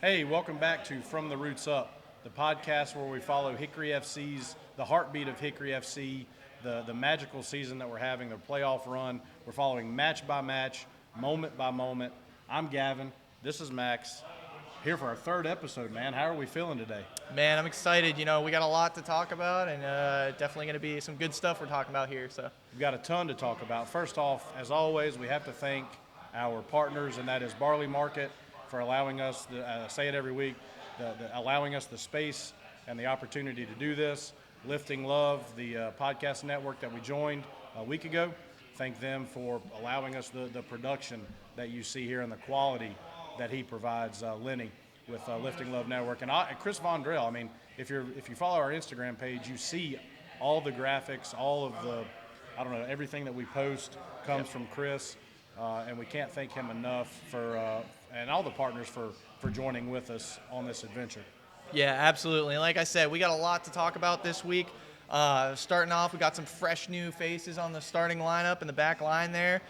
Hey, welcome back to From the Roots Up, the podcast where we follow Hickory FC's, the heartbeat of Hickory FC, the magical season that we're having, their playoff run. We're following match by match, moment by moment. I'm Gavin. This is Max. Here for our third episode, man. How are we feeling today? Man, I'm excited. We got a lot to talk about, and definitely going to be some good stuff we're talking about here. So We've got a ton to talk about. First off, as always, we have to thank our partners, and that is Barley Market, for allowing us, say it every week, allowing us the space and the opportunity to do this. Lifting Love, the podcast network that we joined a week ago, thank them for allowing us the production that you see here and the quality that he provides, Lenny, with Lifting Love Network. And Chris Vondrell, I mean, if you follow our Instagram page, you see all the graphics, all of the, everything that we post comes from Chris. And we can't thank him enough and all the partners for joining with us on this adventure. yeah, absolutely. And like I said, we got a lot to talk about this week. Starting off, we got some fresh new faces on the starting lineup in the back line there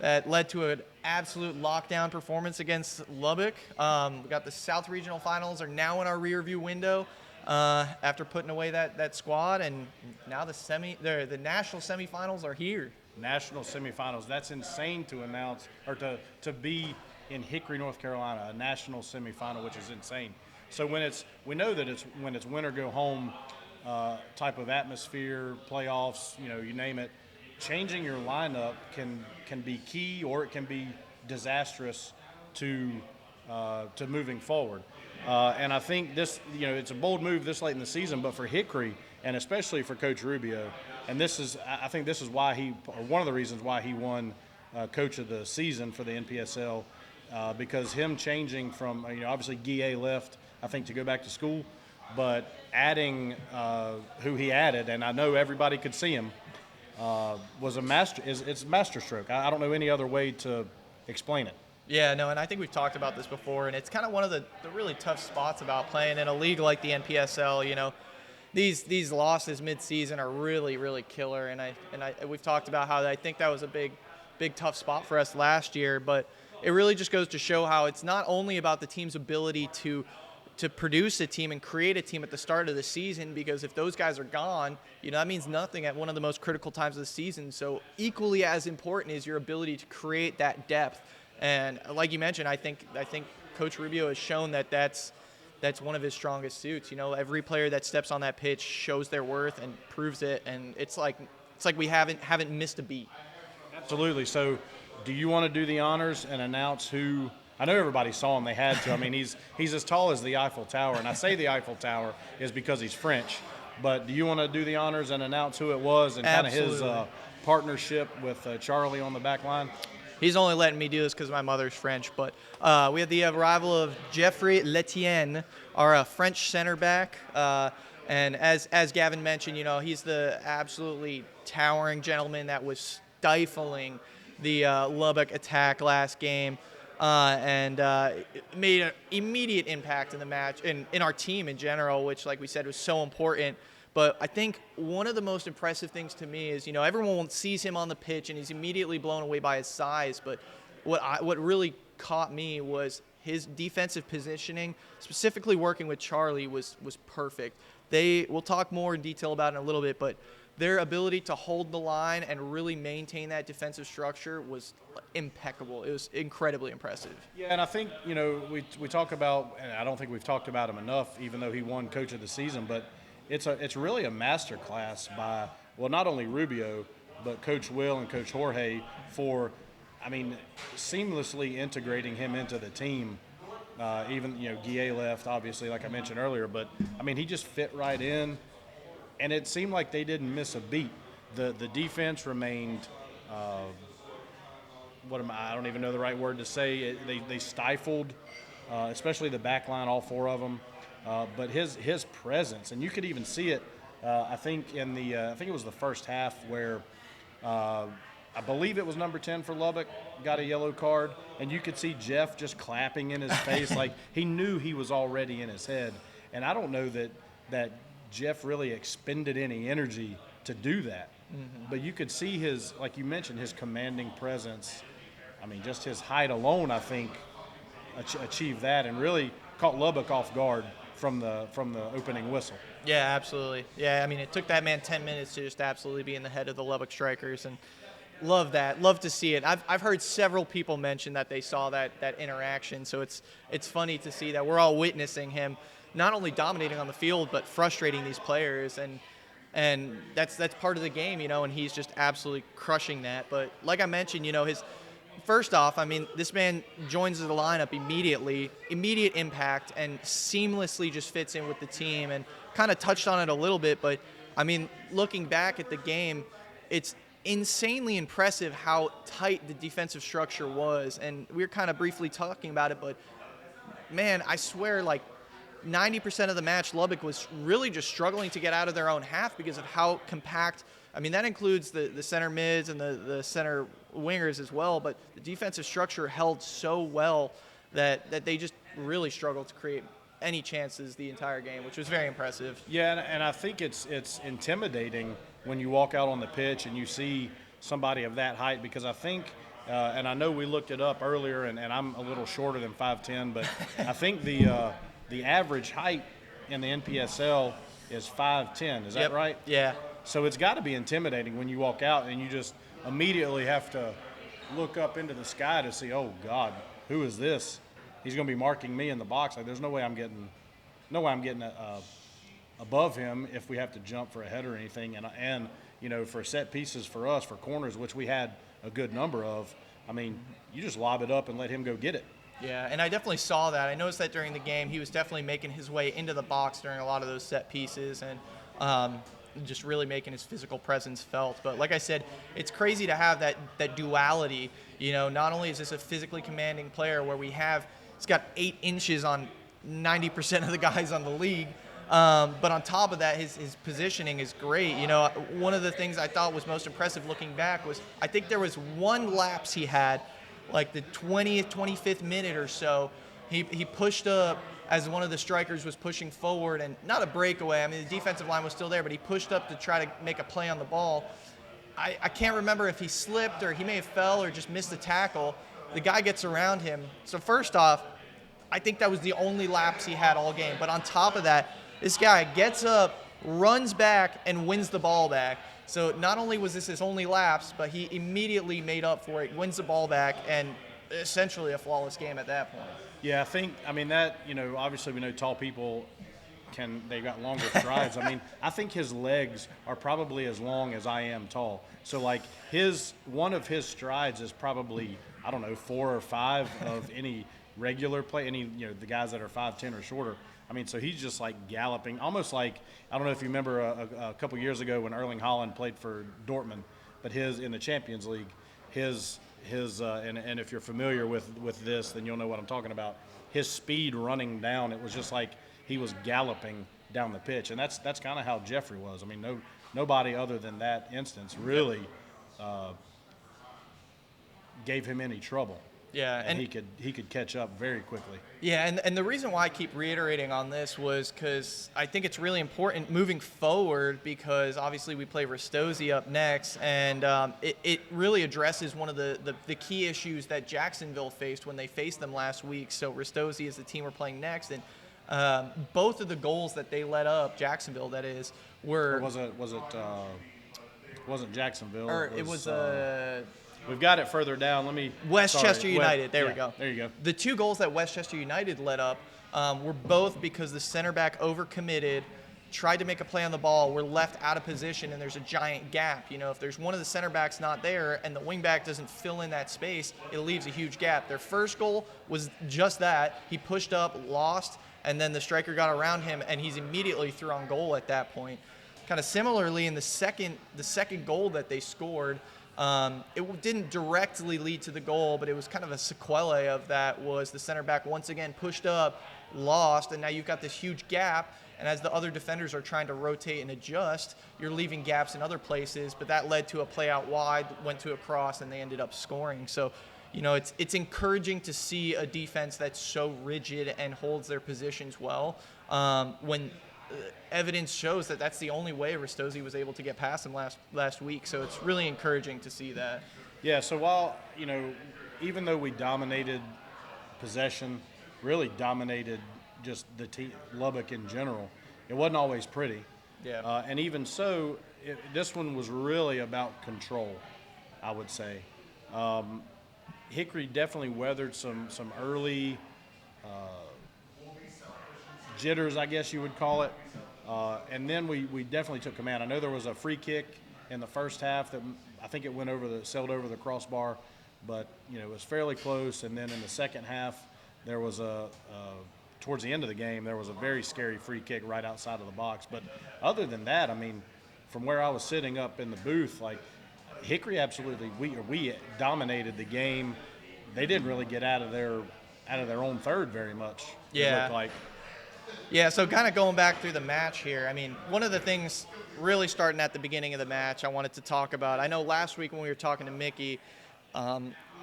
that led to an absolute lockdown performance against Lubbock. We got the South Regional Finals are now in our rearview window after putting away that squad, and now the National Semifinals are here. National Semifinals. That's insane to announce, or to be in Hickory, North Carolina, a national semifinal, which is insane. So we know that it's when it's win or go home type of atmosphere, playoffs, you name it. Changing your lineup can be key, or it can be disastrous to moving forward. And I think this, it's a bold move this late in the season, but for Hickory, and especially for Coach Rubio, and I think this is why one of the reasons why he won Coach of the Season for the NPSL, because him changing from, obviously Guille left, I think, to go back to school, but adding who he added, and I know everybody could see him, was it's masterstroke. I don't know any other way to explain it. Yeah, no, and I think we've talked about this before, and it's kind of one of the really tough spots about playing in a league like the NPSL. These losses mid-season are really, really killer, and we've talked about how I think that was a big tough spot for us last year, but it really just goes to show how it's not only about the team's ability to produce a team and create a team at the start of the season, because if those guys are gone, that means nothing at one of the most critical times of the season. So equally as important is your ability to create that depth. And like you mentioned, I think Coach Rubio has shown that's one of his strongest suits. Every player that steps on that pitch shows their worth and proves it, and it's like we haven't missed a beat. Absolutely. So, do you want to do the honors and announce who? I know everybody saw him; they had to. I mean, he's as tall as the Eiffel Tower, and I say the Eiffel Tower is because he's French. But do you want to do the honors and announce who it was and kind of his partnership with Charlie on the back line? He's only letting me do this because my mother's French, but we had the arrival of Geoffrey Letienne, our French center back. And as Gavin mentioned, he's the absolutely towering gentleman that was stifling the Lubbock attack last game, and made an immediate impact in the match, in our team in general, which, like we said, was so important. But I think one of the most impressive things to me is, everyone sees him on the pitch and he's immediately blown away by his size. But what really caught me was his defensive positioning, specifically working with Charlie, was perfect. We'll talk more in detail about it in a little bit, but their ability to hold the line and really maintain that defensive structure was impeccable. It was incredibly impressive. Yeah, and I think, we talk about, and I don't think we've talked about him enough, even though he won Coach of the Season, but it's really a master class by, well, not only Rubio, but Coach Will and Coach Jorge for, seamlessly integrating him into the team. Even, Guille left, obviously, like I mentioned earlier, but, he just fit right in, and it seemed like they didn't miss a beat. The defense remained, I don't even know the right word to say. They stifled, especially the back line, all four of them. But his presence, and you could even see it, I think I think it was the first half where I believe it was number 10 for Lubbock got a yellow card, and you could see Jeff just clapping in his face like he knew he was already in his head. And I don't know that Jeff really expended any energy to do that. Mm-hmm. But you could see his, like you mentioned, his commanding presence. Just his height alone, I think, achieved that. And really, caught Lubbock off guard from the opening whistle. Yeah, absolutely. Yeah, I mean, it took that man 10 minutes to just absolutely be in the head of the Lubbock Strikers, and love that. Love to see it. I've heard several people mention that they saw that interaction, so it's funny to see that we're all witnessing him not only dominating on the field but frustrating these players, and that's part of the game, and he's just absolutely crushing that. But like I mentioned, his first off, I mean, this man joins the lineup immediately, immediate impact, and seamlessly just fits in with the team, and kind of touched on it a little bit, but I mean, looking back at the game, it's insanely impressive how tight the defensive structure was, and we were kind of briefly talking about it, but man, I swear, like 90% of the match, Lubbock was really just struggling to get out of their own half because of how compact. I mean, that includes the center mids and the center wingers as well, but the defensive structure held so well that they just really struggled to create any chances the entire game, which was very impressive. Yeah, and I think it's intimidating when you walk out on the pitch and you see somebody of that height, because I think, and I know we looked it up earlier, and I'm a little shorter than 5'10", but I think the average height in the NPSL is 5'10". Is that right? Yeah. So it's got to be intimidating when you walk out and you just immediately have to look up into the sky to see, oh God, who is this? He's going to be marking me in the box. Like, there's no way I'm getting above him if we have to jump for a header or anything. And for set pieces for us, for corners, which we had a good number of, I mean, you just lob it up and let him go get it. Yeah, and I definitely saw that. I noticed that during the game, he was definitely making his way into the box during a lot of those set pieces, and just really making his physical presence felt. But like I said, it's crazy to have that duality. Not only is this a physically commanding player where he's got 8 inches on 90% of the guys on the league, but on top of that, his positioning is great. One of the things I thought was most impressive looking back was, I think there was one lapse he had, like the 20th, 25th minute or so. He pushed up as one of the strikers was pushing forward, and not a breakaway. I mean, the defensive line was still there, but he pushed up to try to make a play on the ball. I can't remember if he slipped or he may have fell or just missed the tackle. The guy gets around him. So first off, I think that was the only lapse he had all game. But on top of that, this guy gets up, runs back, and wins the ball back. So not only was this his only lapse, but he immediately made up for it, wins the ball back, and essentially a flawless game at that point. Yeah, I mean that, obviously we know tall people they've got longer strides. I mean, I think his legs are probably as long as I am tall. So like one of his strides is probably, I don't know, 4 or 5 of any regular play, the guys that are 5'10" or shorter. I mean, so he's just like galloping, almost like, I don't know if you remember a couple years ago when Erling Haaland played for Dortmund, but in the Champions League, and if you're familiar with this, then you'll know what I'm talking about. His speed running down, it was just like he was galloping down the pitch, and that's kind of how Jeffrey was. I mean, nobody other than that instance really gave him any trouble. Yeah, and he could catch up very quickly. Yeah, and the reason why I keep reiterating on this was because I think it's really important moving forward, because obviously we play Ristosi up next, and it really addresses one of the key issues that Jacksonville faced when they faced them last week. So Ristosi is the team we're playing next, and both of the goals that they let up, Jacksonville that is, were... Or wasn't Jacksonville. Or it was we've got it further down. Westchester United. There we go. There you go. The 2 goals that Westchester United let up were both because the center back overcommitted, tried to make a play on the ball, were left out of position, and there's a giant gap. If there's one of the center backs not there and the wing back doesn't fill in that space, it leaves a huge gap. Their first goal was just that. He pushed up, lost, and then the striker got around him, and he's immediately through on goal at that point. Kind of similarly, in the second goal that they scored, it didn't directly lead to the goal, but it was kind of a sequelae of that. Was the center back once again pushed up, lost, and now you've got this huge gap, and as the other defenders are trying to rotate and adjust, you're leaving gaps in other places, but that led to a play out wide, went to a cross, and they ended up scoring. So, it's encouraging to see a defense that's so rigid and holds their positions well, when evidence shows that that's the only way Ristosi was able to get past him last week. So it's really encouraging to see that. Yeah, so while, even though we dominated possession, really dominated just the team, Lubbock in general. It wasn't always pretty. Yeah. And even so, this one was really about control, I would say. Hickory definitely weathered some early jitters, I guess you would call it. And then we definitely took command. I know there was a free kick in the first half that I think it sailed over the crossbar, but it was fairly close. And then in the second half, there was towards the end of the game, there was a very scary free kick right outside of the box. But other than that, I mean, from where I was sitting up in the booth, like Hickory absolutely, we dominated the game. They didn't really get out of their own third very much. Yeah. It looked like. Yeah, so kind of going back through the match here, I mean, one of the things really starting at the beginning of the match I wanted to talk about, I know last week when we were talking to Mickey,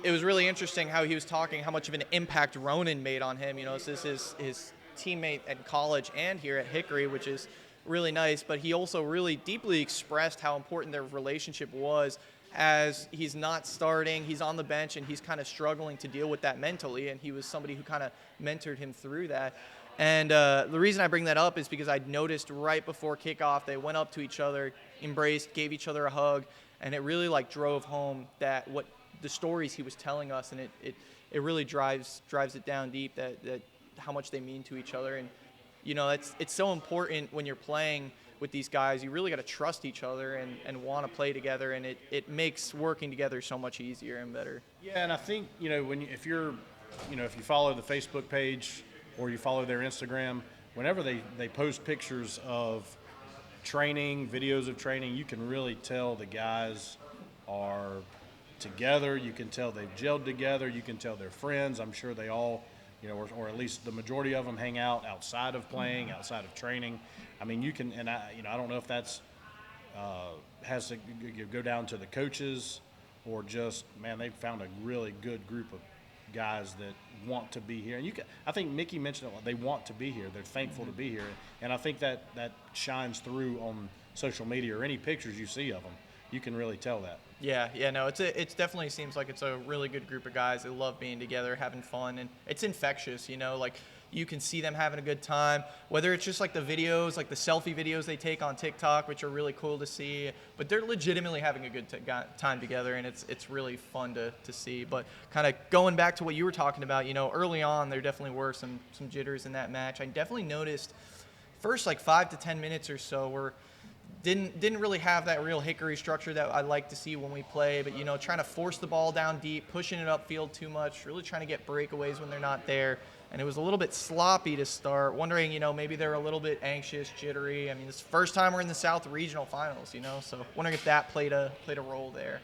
it was really interesting how he was talking how much of an impact Ronan made on him. This is his teammate at college and here at Hickory, which is really nice, but he also really deeply expressed how important their relationship was as he's not starting, he's on the bench, and he's kind of struggling to deal with that mentally, and he was somebody who kind of mentored him through that. And the reason I bring that up is because I'd noticed right before kickoff, they went up to each other, embraced, gave each other a hug, and it really drove home that what the stories he was telling us, and it really drives it down deep that how much they mean to each other. And it's so important when you're playing with these guys. You really got to trust each other and want to play together, and it makes working together so much easier and better. Yeah, and I think if you follow the Facebook page or you follow their Instagram, whenever they post pictures of training, videos of training, you can really tell the guys are together. You can tell they've gelled together. You can tell they're friends. I'm sure they all, or at least the majority of them hang out outside of playing, outside of training. I mean, you can, and I don't know if that's has to go down to the coaches or just, man, they've found a really good group of guys that want to be here. And I think Mickey mentioned it, they want to be here. They're thankful to be here. And I think that shines through on social media or any pictures you see of them. You can really tell that. Yeah, no, it definitely seems like it's a really good group of guys. They love being together, having fun, and it's infectious, you can see them having a good time, whether it's just the videos, the selfie videos they take on TikTok, which are really cool to see, but they're legitimately having a good time together, and it's really fun to see. But kind of going back to what you were talking about, early on there definitely were some jitters in that match. I definitely noticed first 5 to 10 minutes or so were didn't really have that real Hickory structure that I like to see when we play, but trying to force the ball down deep, pushing it upfield too much, really trying to get breakaways when they're not there. And it was a little bit sloppy to start. Wondering, maybe they're a little bit anxious, jittery. I mean, it's the first time we're in the South Regional Finals, so wondering if that played a role there.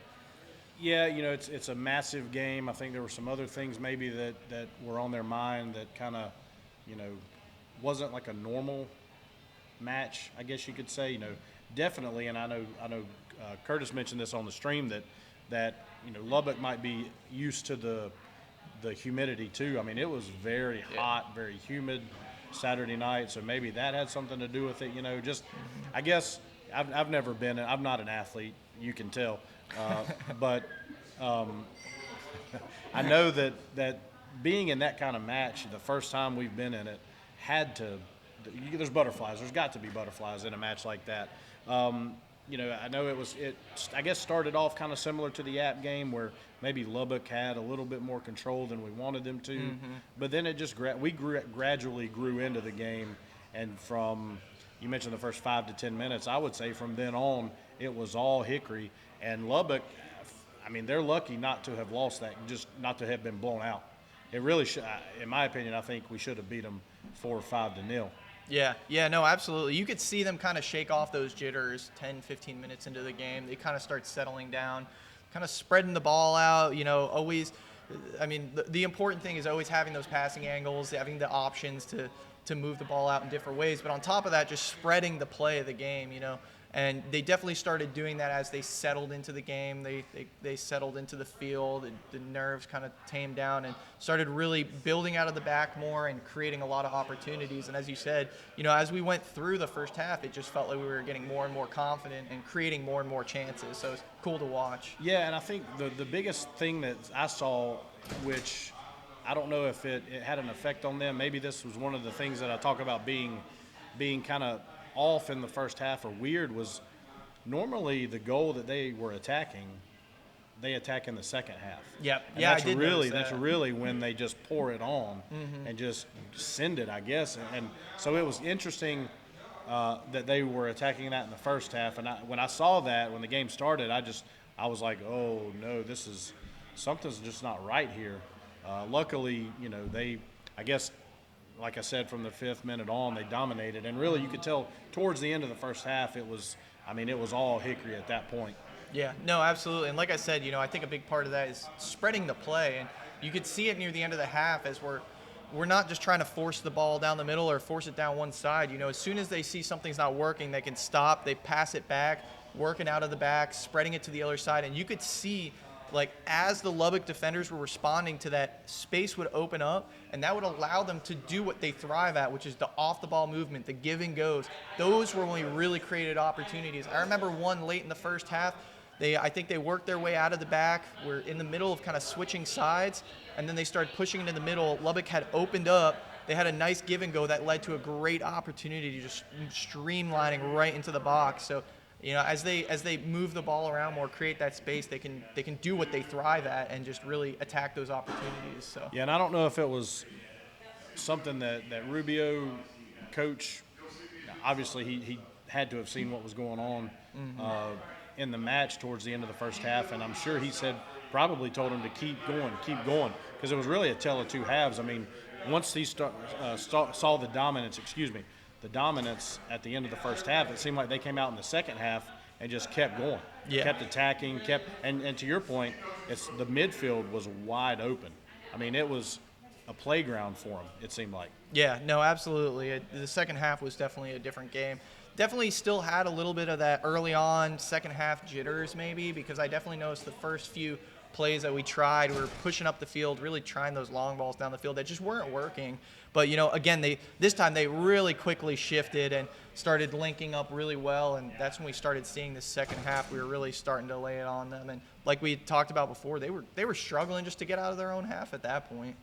Yeah, it's a massive game. I think there were some other things maybe that were on their mind that kind of, wasn't like a normal match, I guess you could say. Definitely, and I know Curtis mentioned this on the stream that Lubbock might be used to the humidity too. I mean, it was very hot, very humid Saturday night, so maybe that had something to do with it. Just I guess I've never been. I'm not an athlete, you can tell, but I know that being in that kind of match, the first time we've been in it, there's butterflies. There's got to be butterflies in a match like that. I know it I guess started off kind of similar to the App game where maybe Lubbock had a little bit more control than we wanted them to, but then it just gradually grew into the game, and you mentioned the first 5 to 10 minutes, I would say from then on it was all Hickory, and Lubbock, I mean, they're lucky not to have lost that, just not to have been blown out. It really should, in my opinion, I think we should have beat them 4 or 5-0. Yeah, no, absolutely. You could see them kind of shake off those jitters 10, 15 minutes into the game. They kind of start settling down, kind of spreading the ball out, always. I mean, the important thing is always having those passing angles, having the options to move the ball out in different ways. But on top of that, just spreading the play of the game, And they definitely started doing that as they settled into the game. They settled into the field. The nerves kind of tamed down and started really building out of the back more and creating a lot of opportunities. And as you said, as we went through the first half, it just felt like we were getting more and more confident and creating more and more chances. So it's cool to watch. Yeah, and I think the biggest thing that I saw, which I don't know if it had an effect on them. Maybe this was one of the things that I talk about being kind of off in the first half or weird was normally the goal that they were attacking, they attack in the second half. Yep. And Yeah, I that's did really notice that. that's really when they just pour it on and just send it, I guess. And so it was interesting that they were attacking that in the first half. And when I saw that when the game started, I was like, oh no, something's just not right here. Luckily, I guess, like I said, from the 5th minute on, they dominated, and really you could tell towards the end of the first half it was all Hickory at that point. Yeah, no, absolutely. And like I said, I think a big part of that is spreading the play. And you could see it near the end of the half as we're not just trying to force the ball down the middle or force it down one side. As soon as they see something's not working, they can stop, they pass it back, working out of the back, spreading it to the other side. And you could see, like, as the Lubbock defenders were responding to that, space would open up, and that would allow them to do what they thrive at, which is the off-the-ball movement, the give and goes. Those were when we really created opportunities. I remember one late in the first half. I think they worked their way out of the back. We're in the middle of kind of switching sides, and then they started pushing into the middle. Lubbock had opened up. They had a nice give and go that led to a great opportunity to just streamlining right into the box. So, as they move the ball around more, create that space, they can do what they thrive at and just really attack those opportunities. So Yeah, and I don't know if it was something that Rubio coach, obviously he had to have seen what was going on in the match towards the end of the first half, and I'm sure he probably told him to keep going, because it was really a tale of two halves. I mean, once he saw the dominance at the end of the first half, it seemed like they came out in the second half and just kept going, kept attacking, and to your point, the midfield was wide open. I mean, it was a playground for them, it seemed like. yeah, no, absolutely. The second half was definitely a different game. Definitely still had a little bit of that early on second half jitters maybe, because I definitely noticed the first few plays that we tried, we were pushing up the field, really trying those long balls down the field that just weren't working. But, again, this time they really quickly shifted and started linking up really well, and that's when we started seeing the second half. We were really starting to lay it on them, and like we talked about before, they were struggling just to get out of their own half at that point.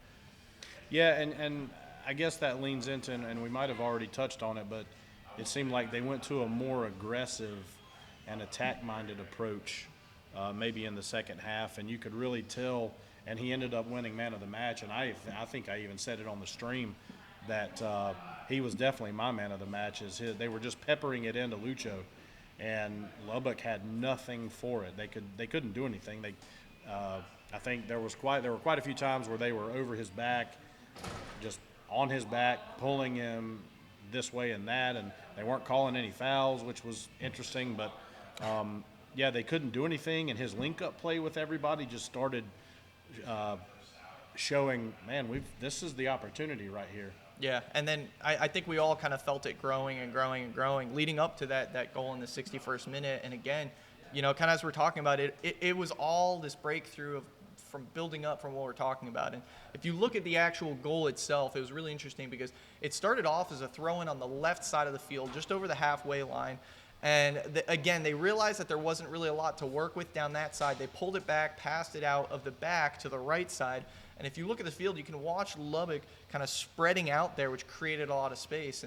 Yeah, and I guess that leans into, and we might have already touched on it, but it seemed like they went to a more aggressive and attack-minded approach maybe in the second half, and you could really tell, and he ended up winning man of the match, and I think I even said it on the stream that he was definitely my man of the match. They were just peppering it into Lucho, and Lubbock had nothing for it. They couldn't do anything. I think there were quite a few times where they were over his back, just on his back, pulling him this way and that, and they weren't calling any fouls, which was interesting. But yeah, they couldn't do anything, and his link-up play with everybody just started showing, man, this is the opportunity right here. Yeah, and then I think we all kind of felt it growing and growing and growing, leading up to that goal in the 61st minute. And again, kind of as we're talking about it was all this breakthrough from building up from what we're talking about. And if you look at the actual goal itself, it was really interesting because it started off as a throw-in on the left side of the field, just over the halfway line. And again, they realized that there wasn't really a lot to work with down that side. They pulled it back, passed it out of the back to the right side. And if you look at the field, you can watch Lubbock kind of spreading out there, which created a lot of space.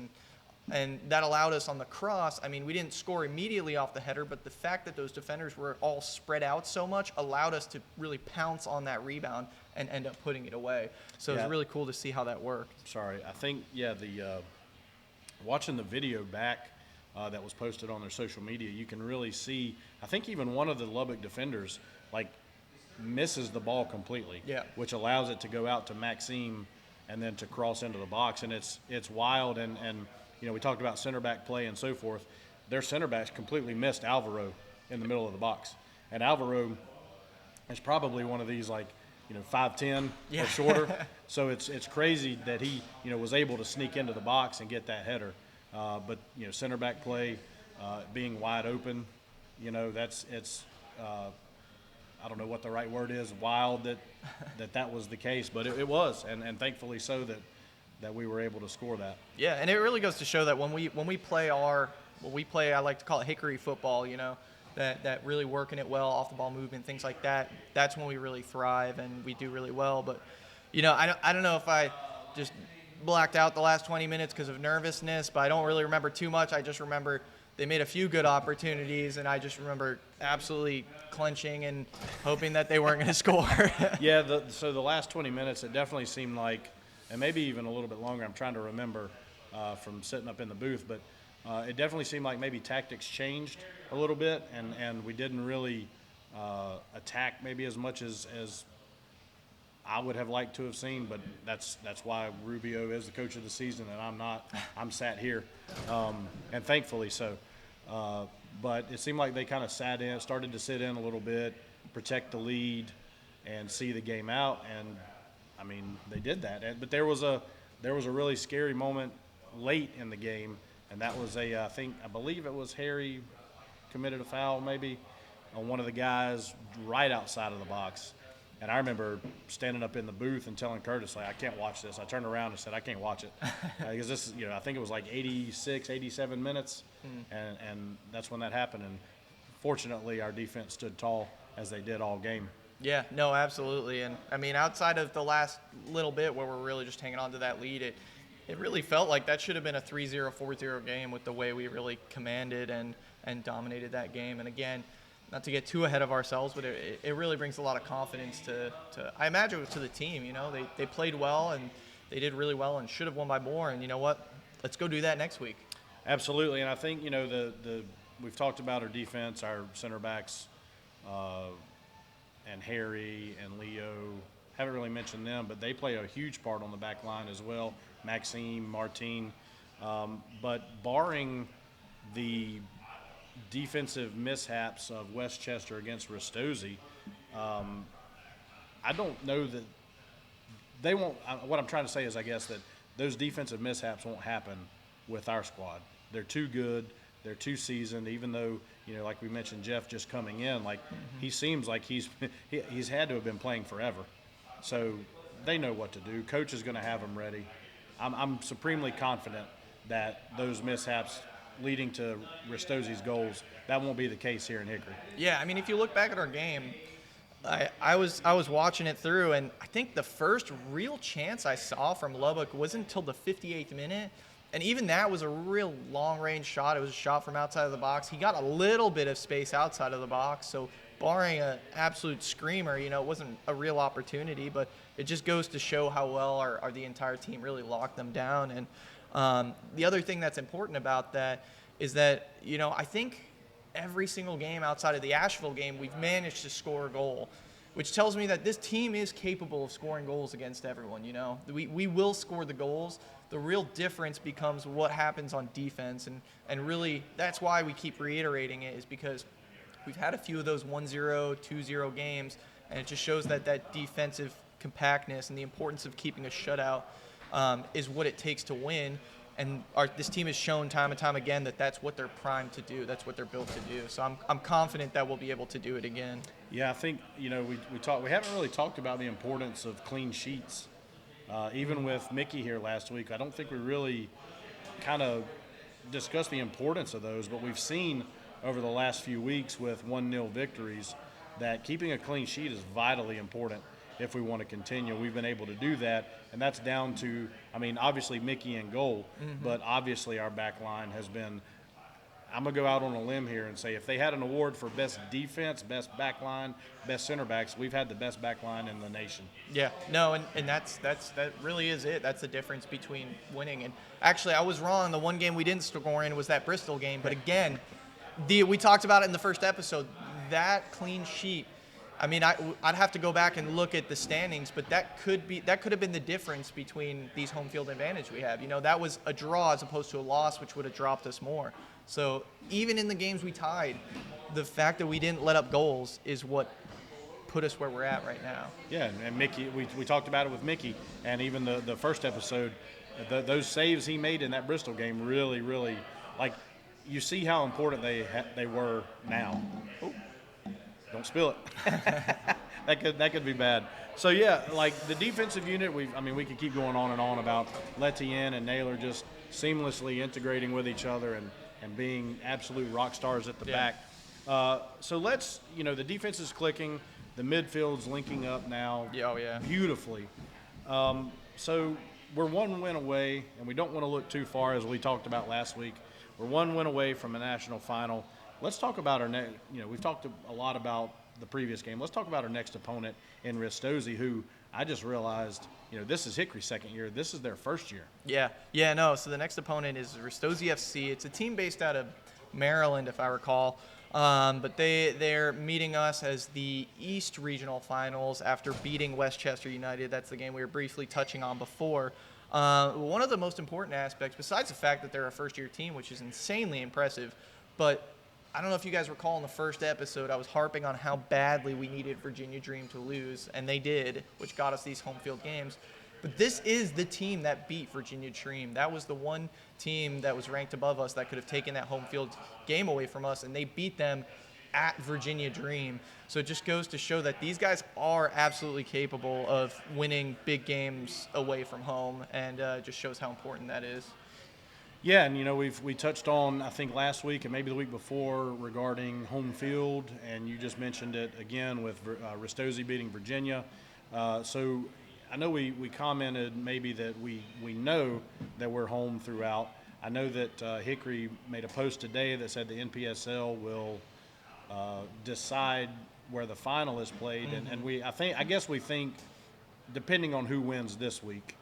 And that allowed us on the cross. I mean, we didn't score immediately off the header, but the fact that those defenders were all spread out so much allowed us to really pounce on that rebound and end up putting it away. So it was really cool to see how that worked. Sorry, I think, watching the video back that was posted on their social media, you can really see, I think even one of the Lubbock defenders, misses the ball completely, which allows it to go out to Maxime and then to cross into the box. And it's wild, and we talked about center back play and so forth. Their center backs completely missed Alvaro in the middle of the box. And Alvaro is probably one of these 5'10" or shorter. So it's crazy that he was able to sneak into the box and get that header. But center back play being wide open, I don't know what the right word is, wild that was the case, but it was, and thankfully so that we were able to score that. Yeah, and it really goes to show that when we play I like to call it Hickory football, that really working it well, off the ball movement, things like that, that's when we really thrive and we do really well. But I don't know if I just blacked out the last 20 minutes because of nervousness, but I don't really remember too much. I just remember they made a few good opportunities, and I just remember absolutely clenching and hoping that they weren't going to score. Yeah, so the last 20 minutes, it definitely seemed like, and maybe even a little bit longer, I'm trying to remember from sitting up in the booth, but it definitely seemed like maybe tactics changed a little bit, and we didn't really attack maybe as much as I would have liked to have seen, but that's why Rubio is the coach of the season and I'm not. I'm sat here, and thankfully so. But it seemed like they kind of started to sit in a little bit, protect the lead, and see the game out. And I mean, they did that. But there was a really scary moment late in the game, and that was I believe it was Harry committed a foul maybe on one of the guys right outside of the box. And I remember standing up in the booth and telling Curtis, like, I can't watch this. I turned around and said, I can't watch it. Because this, I think it was like 86, 87 minutes, and that's when that happened. And fortunately, our defense stood tall as they did all game. Yeah, no, absolutely. And, I mean, outside of the last little bit where we're really just hanging on to that lead, it really felt like that should have been a 3-0, 4-0 game with the way we really commanded and dominated that game. And, again, not to get too ahead of ourselves, but it really brings a lot of confidence to I imagine, to the team. They played well and they did really well and should have won by more. And you know what? Let's go do that next week. Absolutely, and I think we've talked about our defense, our center backs, and Harry and Leo. Haven't really mentioned them, but they play a huge part on the back line as well. Maxime, Martine, but barring the defensive mishaps of Westchester against Ristosi, I don't know that they won't. What I'm trying to say is, I guess, that those defensive mishaps won't happen with our squad. They're too good. They're too seasoned. Even though, like we mentioned, Jeff just coming in, like he seems like he's had to have been playing forever. So they know what to do. Coach is going to have them ready. I'm supremely confident that those mishaps leading to Ristosi's goals, that won't be the case here in Hickory. Yeah, I mean, if you look back at our game, I was watching it through, and I think the first real chance I saw from Lubbock wasn't until the 58th minute, and even that was a real long-range shot. It was a shot from outside of the box. He got a little bit of space outside of the box, so barring an absolute screamer, it wasn't a real opportunity, but it just goes to show how well the entire team really locked them down. And the other thing that's important about that is that, I think every single game outside of the Asheville game, we've managed to score a goal, which tells me that this team is capable of scoring goals against everyone. We will score the goals. The real difference becomes what happens on defense, and really that's why we keep reiterating it, is because we've had a few of those 1-0, 2-0 games, and it just shows that defensive compactness and the importance of keeping a shutout is what it takes to win. And this team has shown time and time again that that's what they're primed to do. That's what they're built to do. So I'm confident that we'll be able to do it again. Yeah, I think we haven't really talked about the importance of clean sheets. Even with Mickey here last week, I don't think we really kind of discussed the importance of those. But we've seen over the last few weeks with 1-0 victories that keeping a clean sheet is vitally important if we want to continue. We've been able to do that, and that's down to, obviously Mickey in goal, but obviously our back line has been, I'm going to go out on a limb here and say if they had an award for best defense, best back line, best center backs, we've had the best back line in the nation. Yeah, no, and that really is it. That's the difference between winning. And actually, I was wrong. The one game we didn't score in was that Bristol game, but again, we talked about it in the first episode, that clean sheet. I'd have to go back and look at the standings, but that could have been the difference between these home field advantage we have. That was a draw as opposed to a loss, which would have dropped us more. So even in the games we tied, the fact that we didn't let up goals is what put us where we're at right now. Yeah, and Mickey, we talked about it with Mickey, and even the first episode, those saves he made in that Bristol game really, really, like, you see how important they were now. Ooh. Don't spill it. That could be bad. So yeah, like the defensive unit, we could keep going on and on about Letienne and Naylor just seamlessly integrating with each other and being absolute rock stars at the back. So let's, the defense is clicking, the midfield's linking up now. Oh yeah. Beautifully. So we're one win away, and we don't want to look too far, as we talked about last week. We're one win away from a national final. Let's talk about our next. We've talked a lot about the previous game. Let's talk about our next opponent in Ristosi, who I just realized, this is Hickory's second year. This is their first year. Yeah, no. So the next opponent is Ristosi FC. It's a team based out of Maryland, if I recall. But they're meeting us as the East Regional Finals after beating Westchester United. That's the game we were briefly touching on before. One of the most important aspects, besides the fact that they're a first-year team, which is insanely impressive, but I don't know if you guys recall in the first episode, I was harping on how badly we needed Virginia Dream to lose, and they did, which got us these home field games. But this is the team that beat Virginia Dream. That was the one team that was ranked above us that could have taken that home field game away from us, and they beat them at Virginia Dream. So it just goes to show that these guys are absolutely capable of winning big games away from home, and just shows how important that is. Yeah, and we touched on, I think last week and maybe the week before, regarding home field, and you just mentioned it again with Ristosi beating Virginia. So I know we commented maybe that we know that we're home throughout. I know that Hickory made a post today that said the NPSL will decide where the final is played, and I guess we think, depending on who wins this week,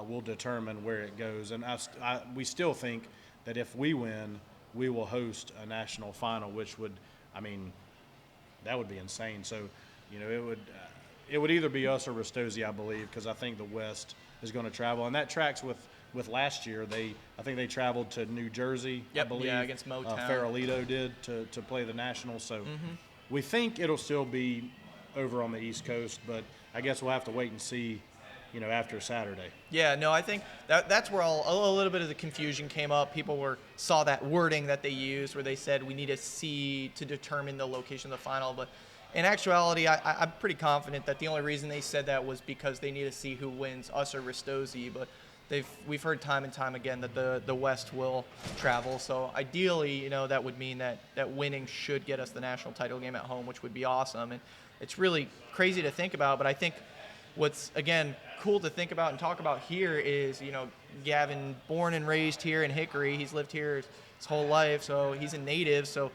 will determine where it goes. And we still think that if we win, we will host a national final, which would, that would be insane. So, it would either be us or Ristosi, I believe, because I think the West is going to travel, and that tracks with last year. I think they traveled to New Jersey, I believe. Yeah, against Motown. Farrellito did to play the Nationals. So we think it'll still be over on the East Coast, but I guess we'll have to wait and see, after Saturday. Yeah, no, I think that's where a little bit of the confusion came up. People saw that wording that they used where they said we need to see to determine the location of the final. But in actuality, I'm pretty confident that the only reason they said that was because they need to see who wins, us or Ristosi. But we've heard time and time again that the West will travel. So ideally, that would mean that winning should get us the national title game at home, which would be awesome. And it's really crazy to think about, but I think what's, again, cool to think about and talk about here is, Gavin, born and raised here in Hickory. He's lived here his whole life, so he's a native. So,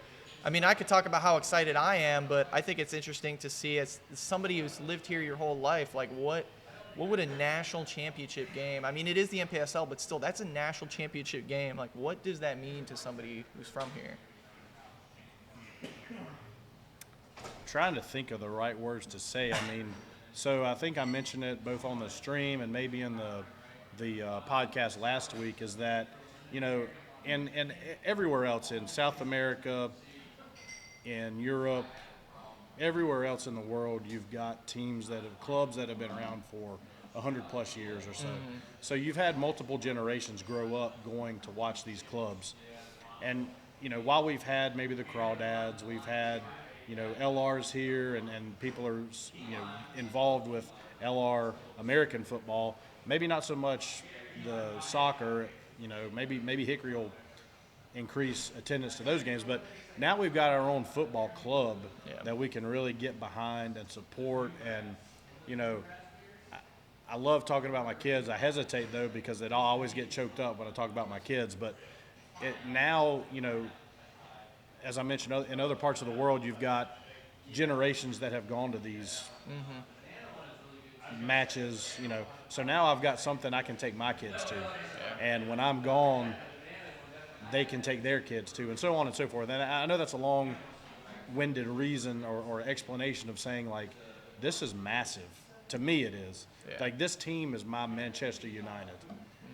I could talk about how excited I am, but I think it's interesting to see, as somebody who's lived here your whole life, like what would a national championship game, it is the NPSL, but still, that's a national championship game. Like, what does that mean to somebody who's from here? Trying to think of the right words to say. So I think I mentioned it both on the stream and maybe in the podcast last week, is that, and everywhere else in South America, in Europe, everywhere else in the world, you've got clubs that have been around for 100+ years or so. So you've had multiple generations grow up going to watch these clubs. And, while we've had maybe the Crawdads, we've had LRs here, and people are, involved with LR American football. Maybe not so much the soccer, maybe Hickory will increase attendance to those games. But now we've got our own football club that we can really get behind and support. And, I love talking about my kids. I hesitate, though, because I'll always get choked up when I talk about my kids. But now, as I mentioned, in other parts of the world, you've got generations that have gone to these matches, So now I've got something I can take my kids to. And when I'm gone, they can take their kids to, and so on and so forth. And I know that's a long-winded reason or explanation of saying, like, this is massive. To me, it is. Yeah. Like, this team is my Manchester United.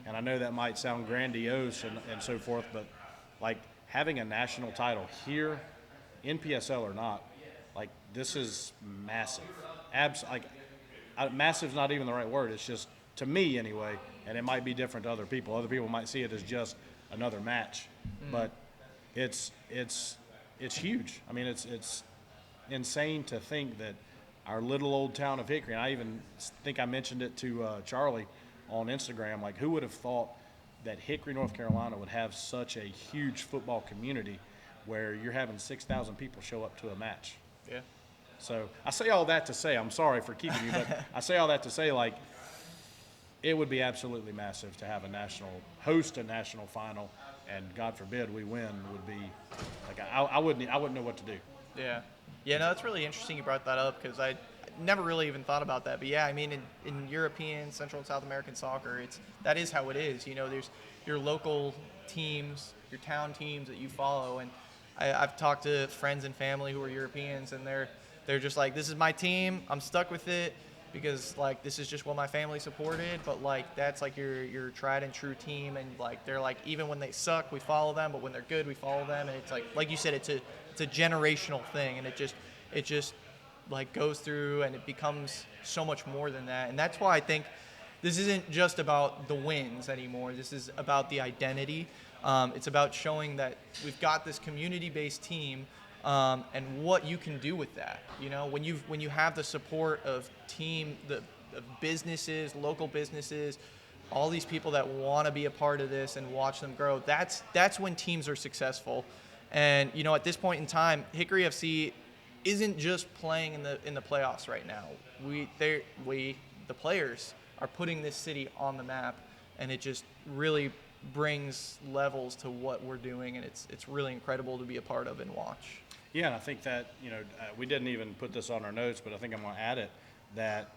And I know that might sound grandiose and so forth, but, like, having a national title here, NPSL or not, like, this is massive. Massive's not even the right word. It's just, to me anyway, and it might be different to other people. Other people might see it as just another match, but it's huge. It's insane to think that our little old town of Hickory, and I even think I mentioned it to Charlie on Instagram, like, who would have thought that Hickory, North Carolina would have such a huge football community where you're having 6,000 people show up to a match. Yeah. So I say all that to say, I'm sorry for keeping you, but I say all that to say, like, it would be absolutely massive to have host a national final, and God forbid we win. Would be like I wouldn't know what to do. Yeah. Yeah, no, it's really interesting you brought that up because I never really even thought about that. But yeah, I mean, in European, Central and South American soccer, that is how it is. You know, there's your local teams, your town teams that you follow, and I've talked to friends and family who are Europeans, and they're just like, this is my team, I'm stuck with it because like this is just what my family supported. But like that's like your tried and true team, and like they're like even when they suck, we follow them, but when they're good, we follow them, and it's like you said, it's a generational thing, and it just like goes through and it becomes so much more than that. And that's why I think this isn't just about the wins anymore. This is about the identity. It's about showing that we've got this community-based team, and what you can do with that. You know, when you have the support of the businesses, local businesses, all these people that want to be a part of this and watch them grow. That's when teams are successful. And you know, at this point in time, Hickory FC isn't just playing in the playoffs right now. The players are putting this city on the map, and it just really brings levels to what we're doing, and it's really incredible to be a part of and watch. Yeah, and I think that we didn't even put this on our notes, but I think I'm going to add it that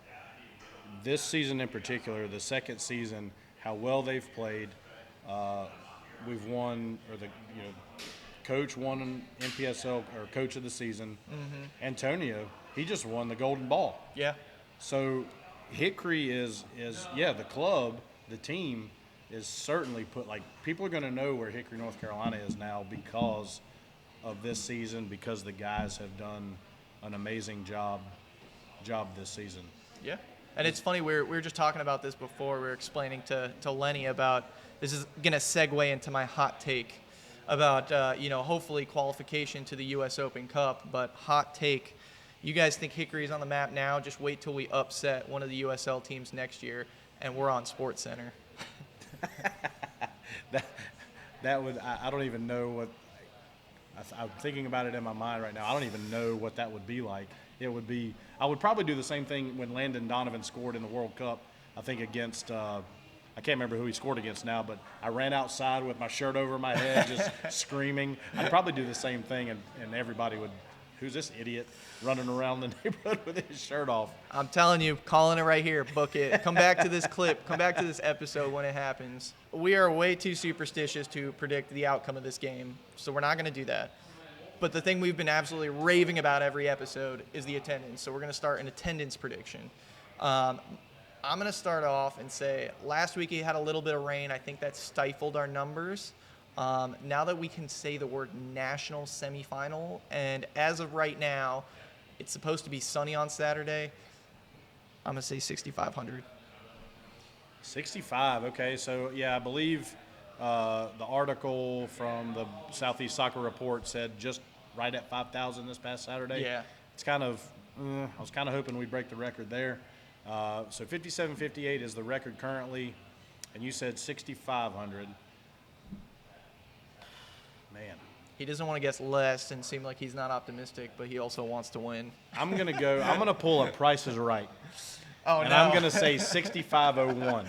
this season in particular, the second season, how well they've played. We've won, or coach won an NPSL or coach of the season. Mm-hmm. Antonio, he just won the Golden Ball. Yeah. So Hickory is the club, the team is certainly people are going to know where Hickory, North Carolina is now because of this season, because the guys have done an amazing job this season. Yeah. And it's funny, we were just talking about this before. We were explaining to Lenny about, this is going to segue into my hot take about, hopefully qualification to the U.S. Open Cup. But hot take, you guys think Hickory's on the map now? Just wait till we upset one of the USL teams next year, and we're on SportsCenter. that would, I don't even know what, I'm thinking about it in my mind right now. I don't even know what that would be like. I would probably do the same thing when Landon Donovan scored in the World Cup, I think against, I can't remember who he scored against now, but I ran outside with my shirt over my head just screaming. I'd probably do the same thing, and everybody would, who's this idiot running around the neighborhood with his shirt off? I'm telling you, calling it right here, book it. Come back to this clip, come back to this episode when it happens. We are way too superstitious to predict the outcome of this game, so we're not going to do that. But the thing we've been absolutely raving about every episode is the attendance. So we're going to start an attendance prediction. I'm going to start off and say last week we had a little bit of rain. I think that stifled our numbers. Now that we can say the word National Semifinal, and as of right now, it's supposed to be sunny on Saturday, I'm going to say 6,500. 65, okay. So, yeah, I believe the article from the Southeast Soccer Report said just right at 5,000 this past Saturday. Yeah. It's kind of, I was kind of hoping we'd break the record there. So 57-58 is the record currently, and you said 6,500. Man. He doesn't want to guess less and seem like he's not optimistic, but he also wants to win. I'm going to pull a Price is Right. Oh, and no. I'm going to say 6,501.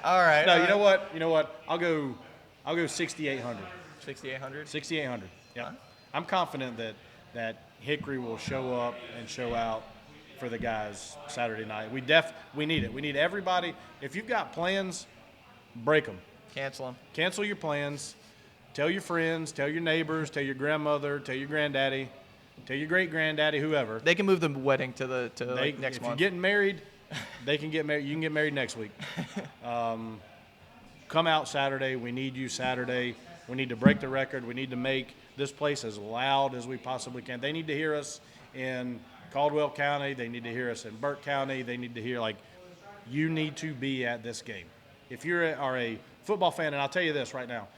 All right. No, you know what? I'll go 6,800. 6,800? 6,800. Yeah. Huh? I'm confident that Hickory will show up and show out for the guys Saturday night. We need it. We need everybody. If you've got plans, break them. Cancel them. Cancel your plans. Tell your friends, tell your neighbors, tell your grandmother, tell your granddaddy, tell your great-granddaddy, whoever. They can move the wedding to next month. If you're getting married, they can get married. You can get married next week. Come out Saturday. We need you Saturday. We need to break the record. We need to make this place as loud as we possibly can. They need to hear us in Caldwell County. They need to hear us in Burke County. They need to hear, you need to be at this game. If you are a football fan, and I'll tell you this right now,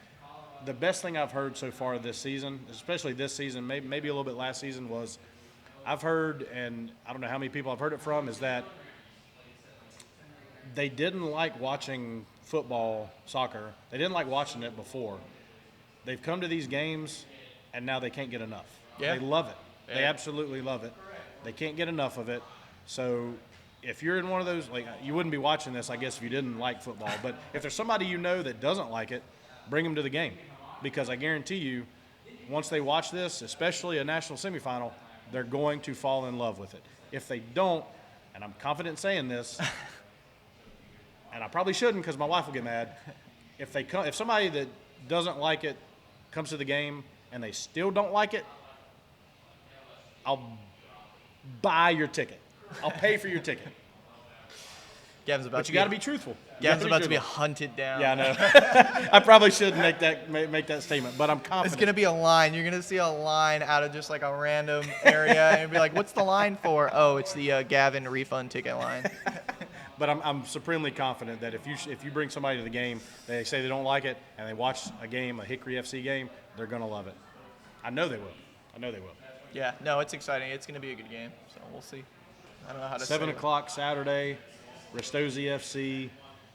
the best thing I've heard so far this season, especially this season, maybe a little bit last season, was I've heard, and I don't know how many people I've heard it from, is that they didn't like watching football, soccer. They didn't like watching it before. They've come to these games, and now they can't get enough. Yeah. They love it. Yeah. They absolutely love it. They can't get enough of it. So if you're in one of those, like, you wouldn't be watching this, I guess, if you didn't like football. But if there's somebody you know that doesn't like it, bring them to the game, because I guarantee you, once they watch this, especially a national semifinal, they're going to fall in love with it. If they don't, and I'm confident in saying this, and I probably shouldn't because my wife will get mad. If somebody that doesn't like it comes to the game and they still don't like it, I'll buy your ticket. I'll pay for your ticket. Gavin's about But you got to be truthful. Gavin's about to be hunted down. Yeah, I know. I probably shouldn't make that statement, but I'm confident. It's going to be a line. You're going to see a line out of just like a random area and be like, what's the line for? Oh, it's the Gavin refund ticket line. But I'm supremely confident that if you bring somebody to the game, they say they don't like it, and they watch a Hickory FC game, they're going to love it. I know they will. Yeah, no, it's exciting. It's going to be a good game, so we'll see. I don't know how to 7 say it. o'clock Saturday, Restosi FC,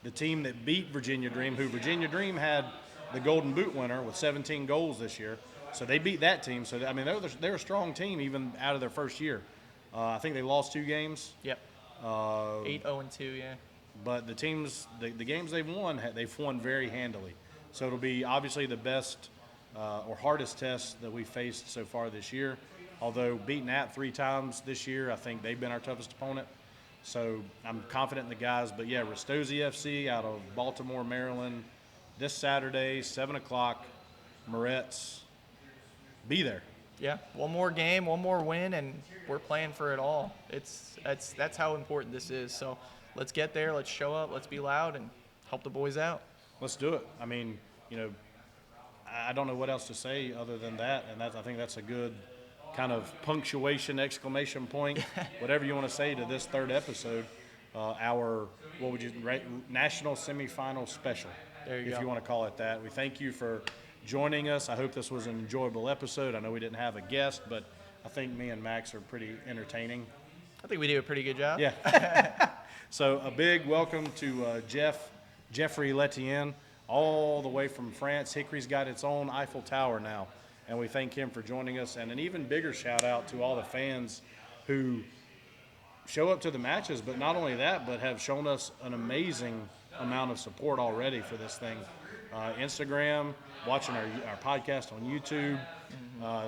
the team that beat Virginia Dream, who Virginia Dream had the Golden Boot winner with 17 goals this year. So they beat that team. So, I mean, they're a strong team even out of their first year. I think they lost 2 games. Yep. 8-0-2, yeah. But the teams, the games they've won very handily. So it'll be obviously the best or hardest test that we've faced so far this year. Although beaten Ep 3 times this year, I think they've been our toughest opponent. So I'm confident in the guys. But yeah, Restosi FC out of Baltimore, Maryland, this Saturday, 7 o'clock, Moretz. Be there. Yeah, one more game, one more win, and we're playing for it all. That's how important this is. So let's get there, let's show up, let's be loud, and help the boys out. Let's do it. I mean, I don't know what else to say other than that, and I think that's a good kind of punctuation, exclamation point, whatever you want to say to this third episode, our National Semifinal special, there you if go. you want to call it that. We thank you for joining us. I hope this was an enjoyable episode. I know we didn't have a guest, but I think me and Max are pretty entertaining. I think we do a pretty good job. Yeah. So a big welcome to Jeffrey Letienne, all the way from France. Hickory's got its own Eiffel Tower now, and we thank him for joining us. And an even bigger shout out to all the fans who show up to the matches, but not only that, but have shown us an amazing amount of support already for this thing. Instagram, watching our podcast on YouTube.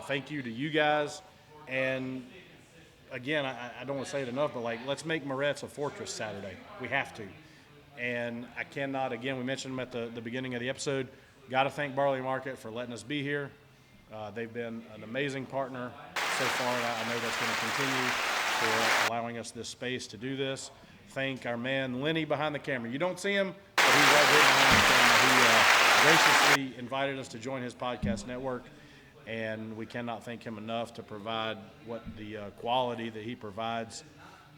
Thank you to you guys. And again, I don't want to say it enough, but let's make Moretz a fortress Saturday. We have to. And I cannot, again, we mentioned them at the beginning of the episode. Got to thank Barley Market for letting us be here. They've been an amazing partner so far, and I know that's going to continue for allowing us this space to do this. Thank our man Lenny behind the camera. You don't see him, but he's right here behind the camera. He graciously invited us to join his podcast network, and we cannot thank him enough to provide what the quality that he provides,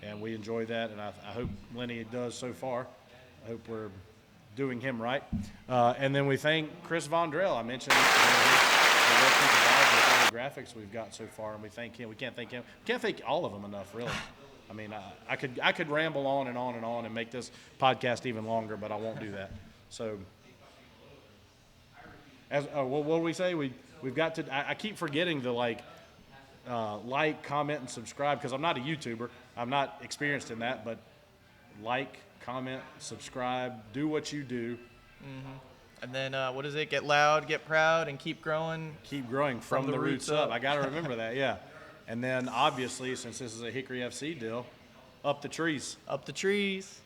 and we enjoy that, and I hope Lenny does so far. I hope we're doing him right. And then we thank Chris Vondrell. I mentioned the work he provides with all the graphics we've got so far, and we thank him. We can't thank him. We can't thank all of them enough, really. I mean, I could ramble on and on and on and make this podcast even longer, but I won't do that. So, what do we say? We've got to. I keep forgetting to like, comment, and subscribe because I'm not a YouTuber. I'm not experienced in that, but like, comment, subscribe, do what you do. Mm-hmm. And then what is it? Get loud, get proud, and keep growing. Keep growing from the roots up. I got to remember that, yeah. And then, obviously, since this is a Hickory FC deal, up the trees. Up the trees.